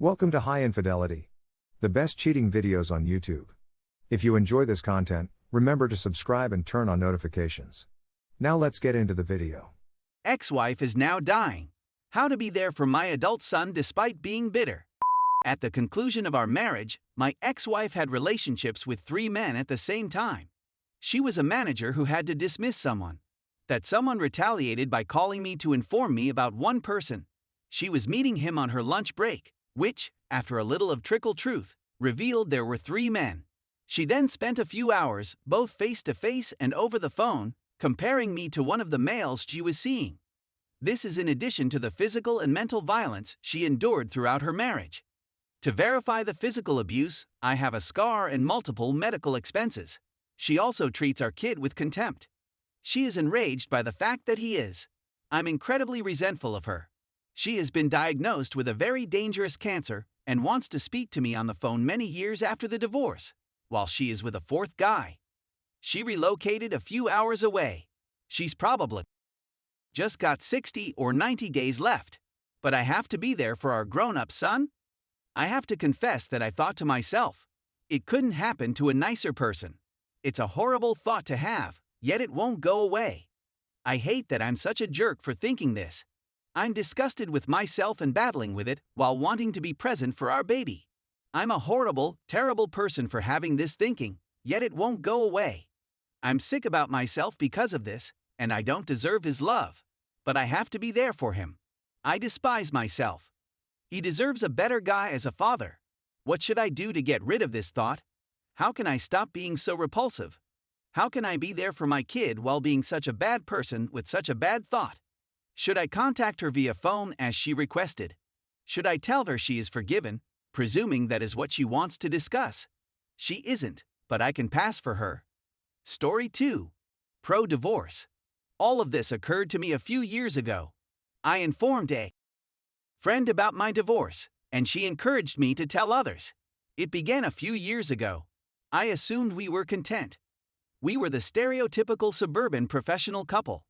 Welcome to High Infidelity, the best cheating videos on YouTube. If you enjoy this content, remember to subscribe and turn on notifications. Now let's get into the video. Ex-wife is now dying. How to be there for my adult son despite being bitter. At the conclusion of our marriage, my ex-wife had relationships with 3 men at the same time. She was a manager who had to dismiss someone. That someone retaliated by calling me to inform me about one person. She was meeting him on her lunch break, which, after a little of trickle truth, revealed there were 3 men. She then spent a few hours, both face-to-face and over the phone, comparing me to one of the males she was seeing. This is in addition to the physical and mental violence she endured throughout her marriage. To verify the physical abuse, I have a scar and multiple medical expenses. She also treats our kid with contempt. She is enraged by the fact that he is. I'm incredibly resentful of her. She has been diagnosed with a very dangerous cancer and wants to speak to me on the phone many years after the divorce, while she is with a 4th guy. She relocated a few hours away. She's probably just got 60 or 90 days left. But I have to be there for our grown-up son? I have to confess that I thought to myself, it couldn't happen to a nicer person. It's a horrible thought to have, yet it won't go away. I hate that I'm such a jerk for thinking this. I'm disgusted with myself and battling with it while wanting to be present for our baby. I'm a horrible, terrible person for having this thinking, yet it won't go away. I'm sick about myself because of this, and I don't deserve his love. But I have to be there for him. I despise myself. He deserves a better guy as a father. What should I do to get rid of this thought? How can I stop being so repulsive? How can I be there for my kid while being such a bad person with such a bad thought? Should I contact her via phone as she requested? Should I tell her she is forgiven, presuming that is what she wants to discuss? She isn't, but I can pass for her. Story 2. Pro-divorce. All of this occurred to me a few years ago. I informed a friend about my divorce, and she encouraged me to tell others. It began a few years ago. I assumed we were content. We were the stereotypical suburban professional couple.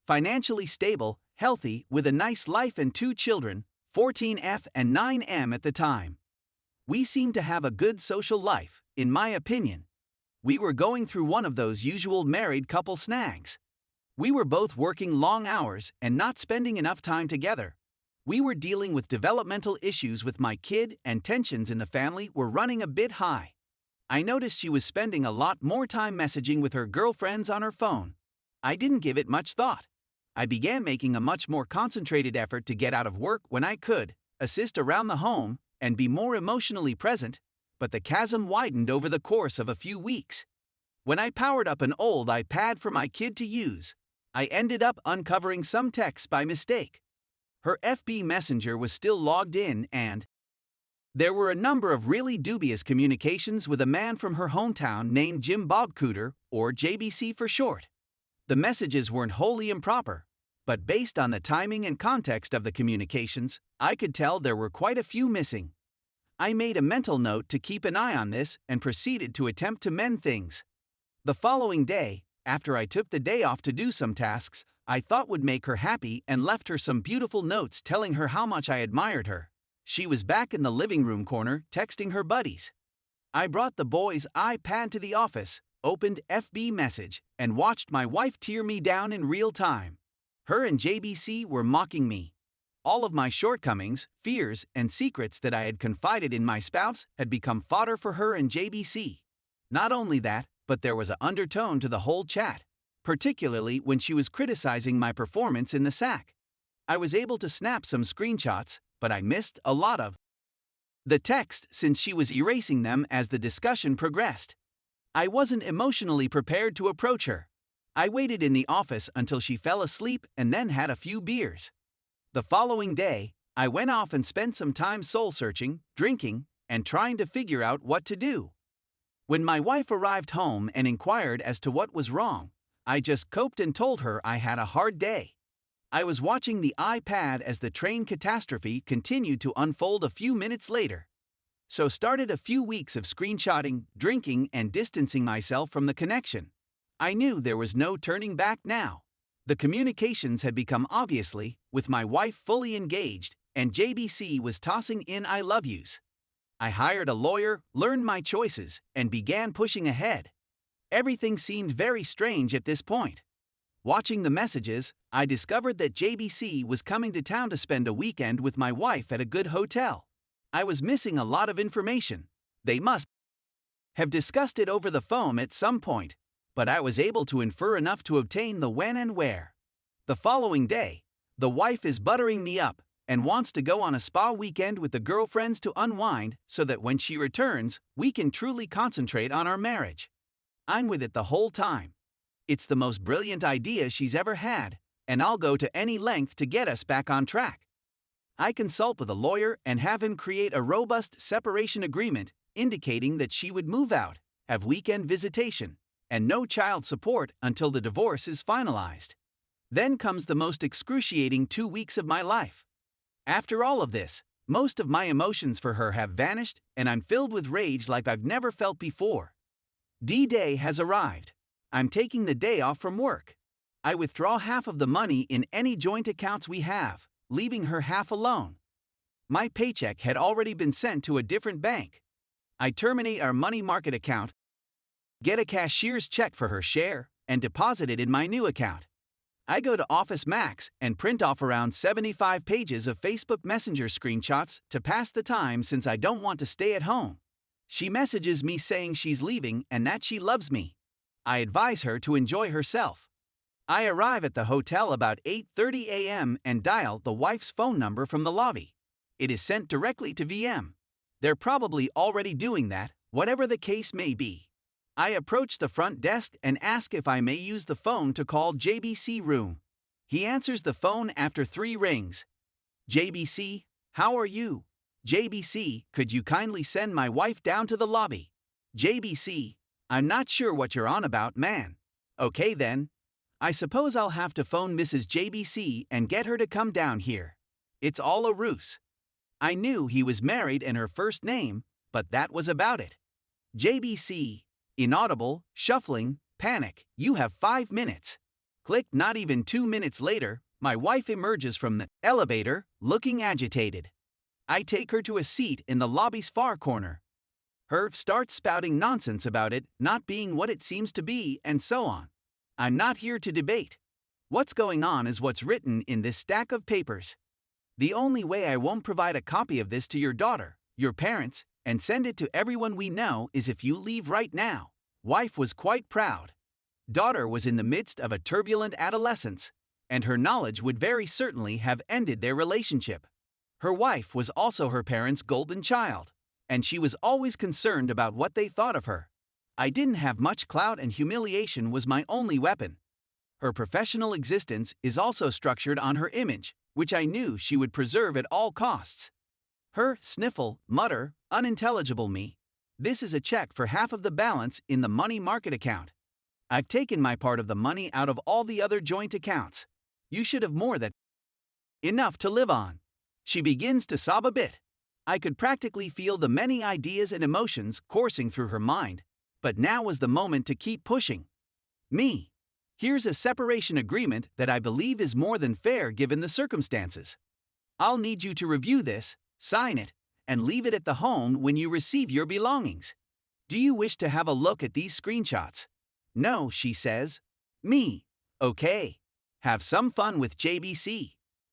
Financially stable, healthy, with a nice life and 2 children, 14F and 9M at the time. We seemed to have a good social life, in my opinion. We were going through one of those usual married couple snags. We were both working long hours and not spending enough time together. We were dealing with developmental issues with my kid, and tensions in the family were running a bit high. I noticed she was spending a lot more time messaging with her girlfriends on her phone. I didn't give it much thought. I began making a much more concentrated effort to get out of work when I could, assist around the home, and be more emotionally present, but the chasm widened over the course of a few weeks. When I powered up an old iPad for my kid to use, I ended up uncovering some texts by mistake. Her FB Messenger was still logged in, and there were a number of really dubious communications with a man from her hometown named Jim Bob Cooter, or JBC for short. The messages weren't wholly improper, but based on the timing and context of the communications, I could tell there were quite a few missing. I made a mental note to keep an eye on this and proceeded to attempt to mend things. The following day, after I took the day off to do some tasks I thought would make her happy and left her some beautiful notes telling her how much I admired her, she was back in the living room corner texting her buddies. I brought the boys' iPad to the office, opened FB message, and watched my wife tear me down in real time. Her and JBC were mocking me. All of my shortcomings, fears, and secrets that I had confided in my spouse had become fodder for her and JBC. Not only that, but there was an undertone to the whole chat, particularly when she was criticizing my performance in the sack. I was able to snap some screenshots, but I missed a lot of the text since she was erasing them as the discussion progressed. I wasn't emotionally prepared to approach her. I waited in the office until she fell asleep and then had a few beers. The following day, I went off and spent some time soul-searching, drinking, and trying to figure out what to do. When my wife arrived home and inquired as to what was wrong, I just coped and told her I had a hard day. I was watching the iPad as the train catastrophe continued to unfold a few minutes later. So started a few weeks of screenshotting, drinking, and distancing myself from the connection. I knew there was no turning back now. The communications had become obviously, with my wife fully engaged, and JBC was tossing in I love yous. I hired a lawyer, learned my choices, and began pushing ahead. Everything seemed very strange at this point. Watching the messages, I discovered that JBC was coming to town to spend a weekend with my wife at a good hotel. I was missing a lot of information. They must have discussed it over the phone at some point, but I was able to infer enough to obtain the when and where. The following day, the wife is buttering me up and wants to go on a spa weekend with the girlfriends to unwind so that when she returns, we can truly concentrate on our marriage. I'm with it the whole time. It's the most brilliant idea she's ever had, and I'll go to any length to get us back on track. I consult with a lawyer and have him create a robust separation agreement indicating that she would move out, have weekend visitation, and no child support until the divorce is finalized. Then comes the most excruciating 2 weeks of my life. After all of this, most of my emotions for her have vanished and I'm filled with rage like I've never felt before. D-Day has arrived. I'm taking the day off from work. I withdraw half of the money in any joint accounts we have, leaving her half alone. My paycheck had already been sent to a different bank. I terminate our money market account, get a cashier's check for her share, and deposit it in my new account. I go to Office Max and print off around 75 pages of Facebook Messenger screenshots to pass the time since I don't want to stay at home. She messages me saying she's leaving and that she loves me. I advise her to enjoy herself. I arrive at the hotel about 8:30 a.m. and dial the wife's phone number from the lobby. It is sent directly to VM. They're probably already doing that, whatever the case may be. I approach the front desk and ask if I may use the phone to call JBC room. He answers the phone after 3 rings. JBC, how are you? JBC, could you kindly send my wife down to the lobby? JBC, I'm not sure what you're on about, man. Okay then. I suppose I'll have to phone Mrs. JBC and get her to come down here. It's all a ruse. I knew he was married and her first name, but that was about it. JBC, inaudible, shuffling, panic, you have 5 minutes. Click. Not even 2 minutes later, my wife emerges from the elevator, looking agitated. I take her to a seat in the lobby's far corner. Her starts spouting nonsense about it not being what it seems to be and so on. I'm not here to debate. What's going on is what's written in this stack of papers. The only way I won't provide a copy of this to your daughter, your parents, and send it to everyone we know is if you leave right now. Wife was quite proud. Daughter was in the midst of a turbulent adolescence, and her knowledge would very certainly have ended their relationship. Her wife was also her parents' golden child, and she was always concerned about what they thought of her. I didn't have much clout and humiliation was my only weapon. Her professional existence is also structured on her image, which I knew she would preserve at all costs. Her sniffle, mutter, unintelligible me. This is a check for half of the balance in the money market account. I've taken my part of the money out of all the other joint accounts. You should have more than enough to live on. She begins to sob a bit. I could practically feel the many ideas and emotions coursing through her mind, but now was the moment to keep pushing. Me. Here's a separation agreement that I believe is more than fair given the circumstances. I'll need you to review this, sign it, and leave it at the home when you receive your belongings. Do you wish to have a look at these screenshots? No, she says. Me. Okay. Have some fun with JBC.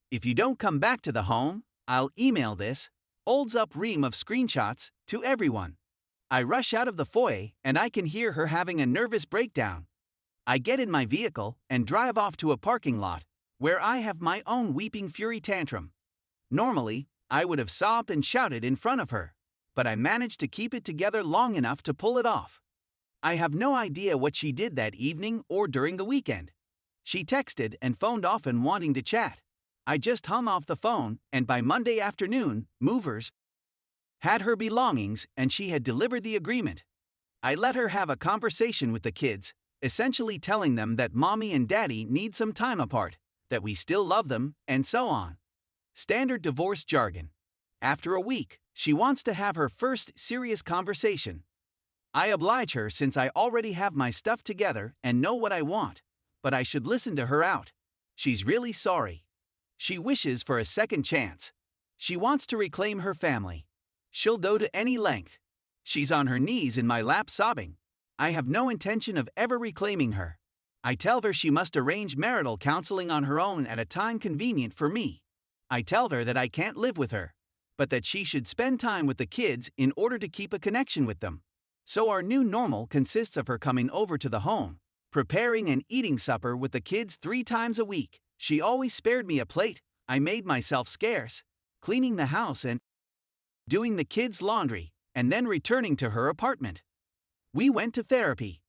If you don't come back to the home, I'll email this, holds up ream of screenshots, to everyone. I rush out of the foyer and I can hear her having a nervous breakdown. I get in my vehicle and drive off to a parking lot, where I have my own weeping fury tantrum. Normally, I would have sobbed and shouted in front of her, but I managed to keep it together long enough to pull it off. I have no idea what she did that evening or during the weekend. She texted and phoned often wanting to chat. I just hung off the phone, and by Monday afternoon, movers had her belongings and she had delivered the agreement. I let her have a conversation with the kids, essentially telling them that mommy and daddy need some time apart, that we still love them, and so on. Standard divorce jargon. After a week, she wants to have her first serious conversation. I oblige her since I already have my stuff together and know what I want, but I should listen to her out. She's really sorry. She wishes for a second chance. She wants to reclaim her family. She'll go to any length. She's on her knees in my lap sobbing. I have no intention of ever reclaiming her. I tell her she must arrange marital counseling on her own at a time convenient for me. I tell her that I can't live with her, but that she should spend time with the kids in order to keep a connection with them. So our new normal consists of her coming over to the home, preparing and eating supper with the kids 3 times a week. She always spared me a plate. I made myself scarce, cleaning the house and doing the kids' laundry, and then returning to her apartment. We went to therapy.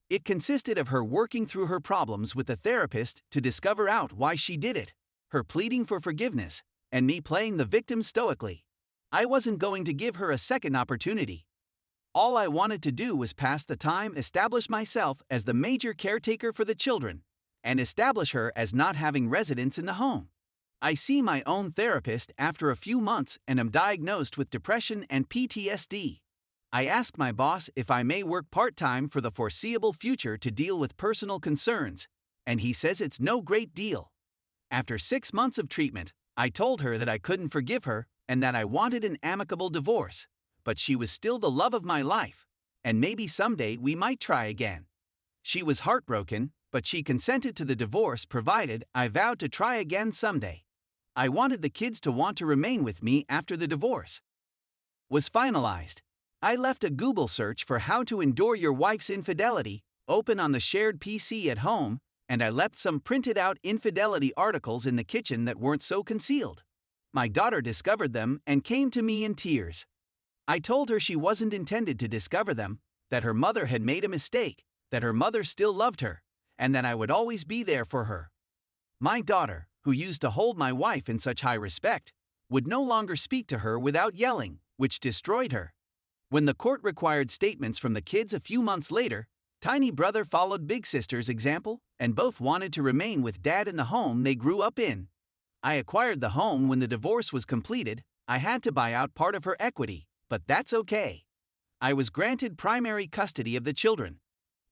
It consisted of her working through her problems with the therapist to discover out why she did it, her pleading for forgiveness, and me playing the victim stoically. I wasn't going to give her a second opportunity. All I wanted to do was pass the time, establish myself as the major caretaker for the children, and establish her as not having residence in the home. I see my own therapist after a few months and am diagnosed with depression and PTSD. I ask my boss if I may work part-time for the foreseeable future to deal with personal concerns, and he says it's no great deal. After 6 months of treatment, I told her that I couldn't forgive her and that I wanted an amicable divorce, but she was still the love of my life, and maybe someday we might try again. She was heartbroken, but she consented to the divorce provided I vowed to try again someday. I wanted the kids to want to remain with me after the divorce was finalized. I left a Google search for how to endure your wife's infidelity open on the shared PC at home, and I left some printed out infidelity articles in the kitchen that weren't so concealed. My daughter discovered them and came to me in tears. I told her she wasn't intended to discover them, that her mother had made a mistake, that her mother still loved her, and that I would always be there for her. My daughter, who used to hold my wife in such high respect, would no longer speak to her without yelling, which destroyed her. When the court required statements from the kids a few months later, tiny brother followed big sister's example, and both wanted to remain with dad in the home they grew up in. I acquired the home when the divorce was completed. I had to buy out part of her equity, but that's okay. I was granted primary custody of the children.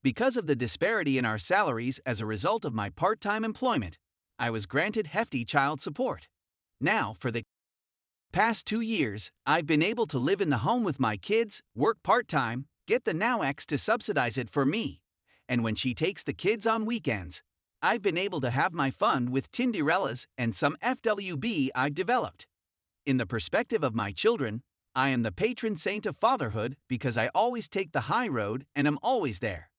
Because of the disparity in our salaries as a result of my part-time employment, I was granted hefty child support. Now, for the past 2 years, I've been able to live in the home with my kids, work part-time, get the Now ex to subsidize it for me, and when she takes the kids on weekends, I've been able to have my fun with Tinderellas and some FWB I've developed. In the perspective of my children, I am the patron saint of fatherhood because I always take the high road and am always there.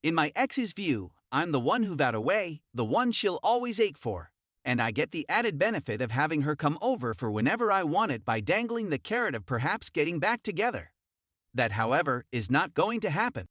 In my ex's view, I'm the one who vowed away, the one she'll always ache for, and I get the added benefit of having her come over for whenever I want it by dangling the carrot of perhaps getting back together. That, however, is not going to happen.